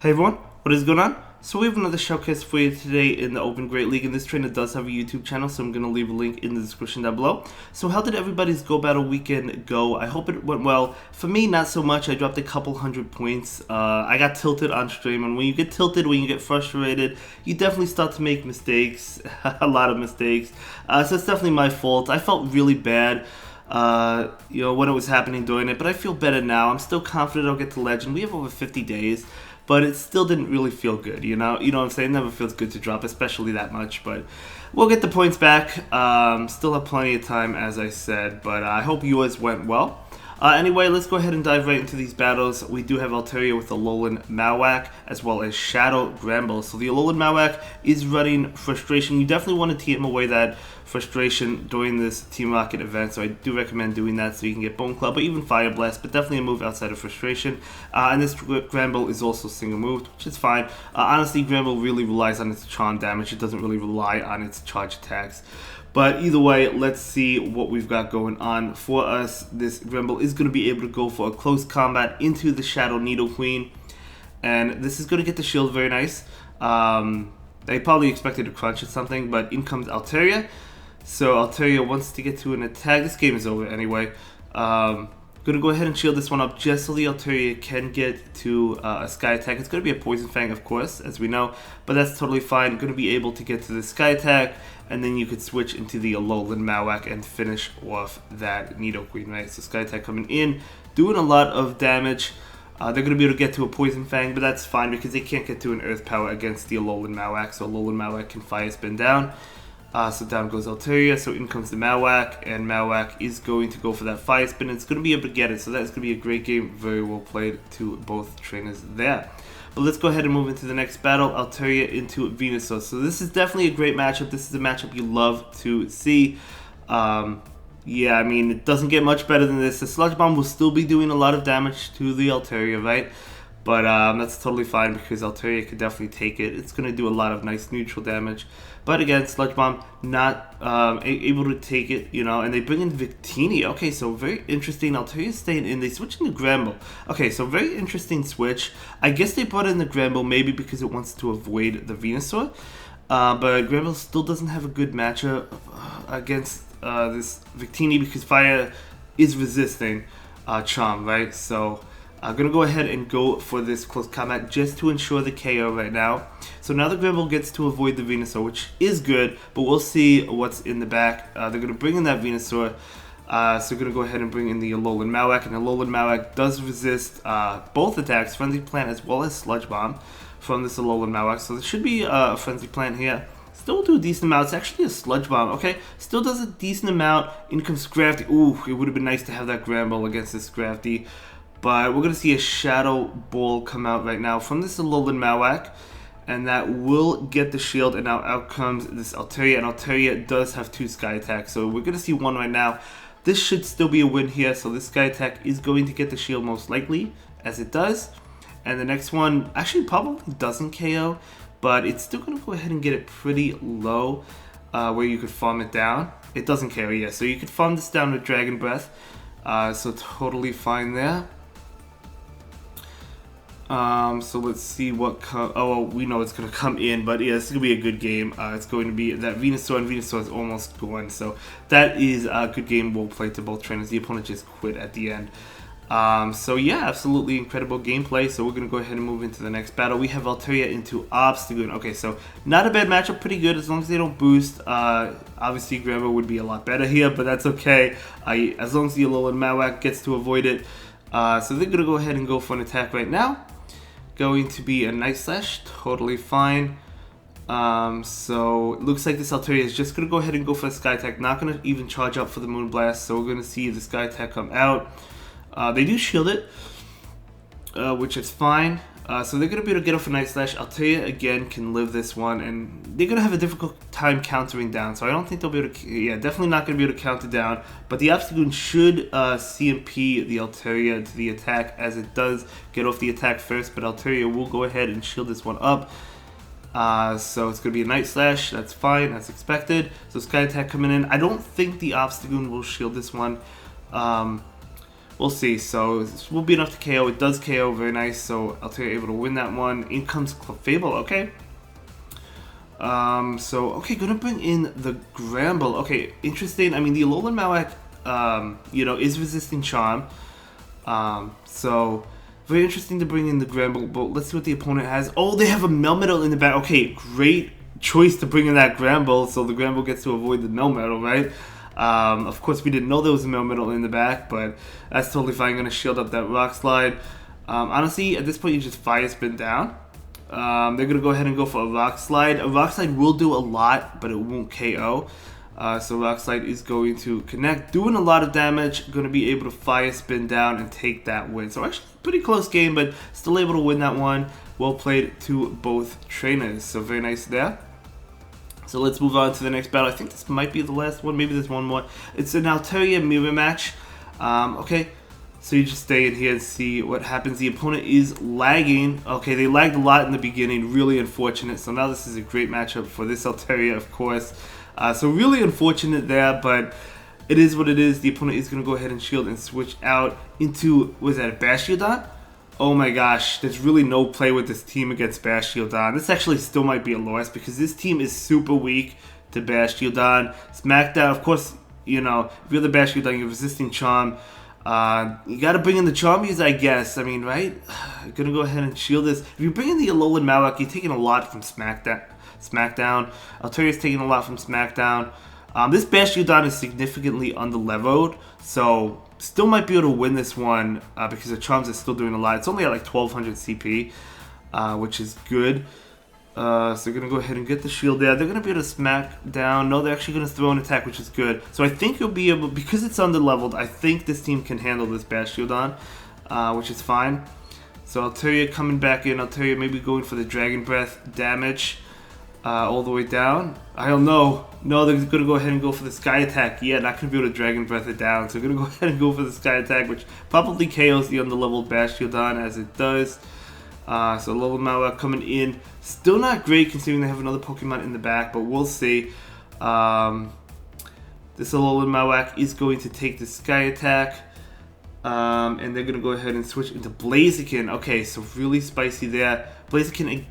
Hey everyone, what is going on? So we have another showcase for you today in the Open Great League, and this trainer does have a YouTube channel, so I'm going to leave a link in the description down below. So how did everybody's Go Battle weekend go? I hope it went well. For me, not so much. I dropped a couple hundred points. I got tilted on stream, and when you get tilted, when you get frustrated, you definitely start to make mistakes, a lot of mistakes. So it's definitely my fault. I felt really bad. When it was happening during it, but I feel better now. I'm still confident I'll get to Legend. We have over 50 days, but it still didn't really feel good, you know what I'm saying? It never feels good to drop, especially that much, but we'll get the points back. Still have plenty of time, as I said, but I hope yours went well. Anyway, let's go ahead and dive right into these battles. We do have Altaria with Alolan Marowak, as well as Shadow Gramble. So the Alolan Marowak is running Frustration. You definitely want to TM away that Frustration during this Team Rocket event, so I do recommend doing that so you can get Bone Club or even Fire Blast, but definitely a move outside of Frustration. And this Gramble is also single moved, which is fine. Honestly, Gramble really relies on its charm damage. It doesn't really rely on its charge attacks. But either way, let's see what we've got going on for us. This Gramble is going to be able to go for a close combat into the Shadow Needle Queen. And this is going to get the shield very nice. They probably expected to crunch or something, but in comes Altaria. So Altaria wants to get to an attack. This game is over anyway. Going to go ahead and shield this one up just so the Altaria can get to a Sky Attack. It's going to be a Poison Fang, of course, as we know, but that's totally fine. Going to be able to get to the Sky Attack, and then you could switch into the Alolan Marowak and finish off that Needle Queen, right? So Sky Attack coming in, doing a lot of damage. They're going to be able to get to a Poison Fang, but that's fine because they can't get to an Earth Power against the Alolan Marowak, so Alolan Marowak can Fire Spin down. So down goes Altaria, so in comes the Marowak, and Marowak is going to go for that Fire Spin. It's going to be able to get it, so that's going to be a great game. Very well played to both trainers there. But let's go ahead and move into the next battle, Altaria into Venusaur. So this is definitely a great matchup. This is a matchup you love to see. Yeah, I mean, it doesn't get much better than this. The Sludge Bomb will still be doing a lot of damage to the Altaria, right? But that's totally fine because Altaria could definitely take it. It's going to do a lot of nice neutral damage. But again, Sludge Bomb not able to take it, and they bring in Victini. Okay, so very interesting. Altaria's staying in. They switch into Gramble. Okay, so very interesting switch. I guess they brought in the Gramble maybe because it wants to avoid the Venusaur. But Gramble still doesn't have a good matchup against this Victini because Fire is resisting Charm, right? So I'm going to go ahead and go for this close combat just to ensure the KO right now. So now the Gramble gets to avoid the Venusaur, which is good, but we'll see what's in the back. They're going to bring in that Venusaur. So we're going to go ahead and bring in the Alolan Marowak, and Alolan Marowak does resist both attacks, Frenzy Plant as well as Sludge Bomb from this Alolan Marowak. So there should be a Frenzy Plant here. Still do a decent amount. It's actually a Sludge Bomb. Okay, still does a decent amount. In comes Scrafty. Ooh, it would have been nice to have that Gramble against this Scrafty. But we're going to see a Shadow Ball come out right now from this Alolan Marowak. And that will get the shield. And now out comes this Altaria. And Altaria does have 2 Sky Attacks. So we're going to see one right now. This should still be a win here. So this Sky Attack is going to get the shield most likely, as it does. And the next one actually probably doesn't KO. But it's still going to go ahead and get it pretty low where you could farm it down. It doesn't KO, yeah. So you could farm this down with Dragon Breath. So totally fine there. So let's see what we know it's going to come in, but yeah, it's going to be a good game. It's going to be that Venusaur, and Venusaur is almost gone, so that is a good game. Well played to both trainers. The opponent just quit at the end. So yeah, absolutely incredible gameplay. So we're going to go ahead and move into the next battle. We have Altaria into Obstagoon. Okay, so not a bad matchup, pretty good as long as they don't boost. Obviously Gramble would be a lot better here, but that's okay. As long as the Alolan Marowak gets to avoid it. So they're going to go ahead and go for an attack right now. Going to be a Night Slash, totally fine. So it looks like this Altaria is just going to go ahead and go for a Sky Attack. Not going to even charge up for the Moon Blast. So we're going to see the Sky Attack come out. They do shield it, which is fine. So they're going to be able to get off a Night Slash. Altaria again can live this one, and they're going to have a difficult time countering down. So I don't think they'll be able to, yeah, definitely not going to be able to counter down. But the Obstagoon should CMP the Altaria to the attack, as it does get off the attack first. But Altaria will go ahead and shield this one up. So it's going to be a Night Slash. That's fine. That's expected. So Sky Attack coming in. I don't think the Obstagoon will shield this one. we'll see. So this will be enough to KO. It does KO, very nice. So Altaria able to win that one. In comes Clefable, okay. Okay, gonna bring in the Gramble. Okay, interesting. I mean, the Alolan Marowak, you know, is resisting Charm. So very interesting to bring in the Gramble, but let's see what the opponent has. Oh, they have a Melmetal in the back. Okay, great choice to bring in that Gramble, so the Gramble gets to avoid the Melmetal, right? Of course, we didn't know there was a Melmetal in the back, but that's totally fine. Gonna shield up that Rock Slide. Honestly, at this point, you just Fire Spin down. They're gonna go ahead and go for a Rock Slide. A Rock Slide will do a lot, but it won't KO. So Rock Slide is going to connect, doing a lot of damage. Going to be able to Fire Spin down and take that win. So actually, pretty close game, but still able to win that one. Well played to both trainers. So very nice there. So let's move on to the next battle. I think this might be the last one. Maybe there's one more. It's an Altaria mirror match. Okay, so you just stay in here and see what happens. The opponent is lagging. Okay, they lagged a lot in the beginning. Really unfortunate. So now this is a great matchup for this Altaria, of course. So really unfortunate there, but it is what it is. The opponent is going to go ahead and shield and switch out into, was that a Bastiodon? Oh my gosh, there's really no play with this team against Bastiodon. This actually still might be a loss because this team is super weak to Bastiodon. Smackdown, of course, you know, if you're the Bastiodon, you're resisting Charm. You got to bring in the Charmies, I guess. I mean, right? I'm going to go ahead and shield this. If you bring in the Alolan Marowak, you're taking a lot from Smackdown. Altaria's taking a lot from Smackdown. This Bastiodon is significantly underleveled, so still might be able to win this one because the Charms is still doing a lot. It's only at like 1200 CP, which is good. So they're going to go ahead and get the shield there. They're going to be able to smack down. No, they're actually going to throw an attack, which is good. So I think you'll be able, because it's underleveled, I think this team can handle this Bastiodon, which is fine. So Altaria coming back in. Altaria maybe going for the Dragon Breath damage. All the way down. I don't know. No, they're going to go ahead and go for the Sky Attack. Yeah, not going to be able to Dragon Breath it down. So they're going to go ahead and go for the Sky Attack, which probably KOs the underleveled Bastiodon as it does. So Alolan Marowak coming in. Still not great considering they have another Pokemon in the back, but we'll see. This Alolan Marowak is going to take the Sky Attack. And they're going to go ahead and switch into Blaziken. Okay, so really spicy there. Blaziken,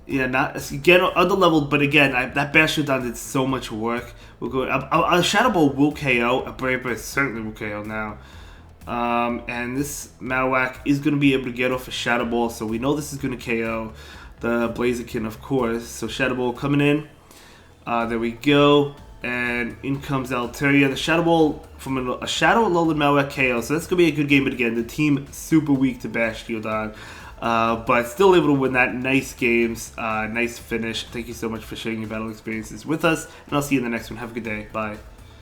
yeah, not again underleveled, but again, that Bastiodon did so much work. We'll go. A Shadow Ball will KO. A Brave Bird certainly will KO now. And this Marowak is going to be able to get off a Shadow Ball, so we know this is going to KO the Blaziken, of course. So Shadow Ball coming in. There we go. And in comes Altaria. The Shadow Ball from a Shadow Alolan Marowak KO. So that's going to be a good game, but again, the team super weak to Bastiodon. But still able to win that. Nice games, nice finish. Thank you so much for sharing your battle experiences with us, and I'll see you in the next one. Have a good day. Bye.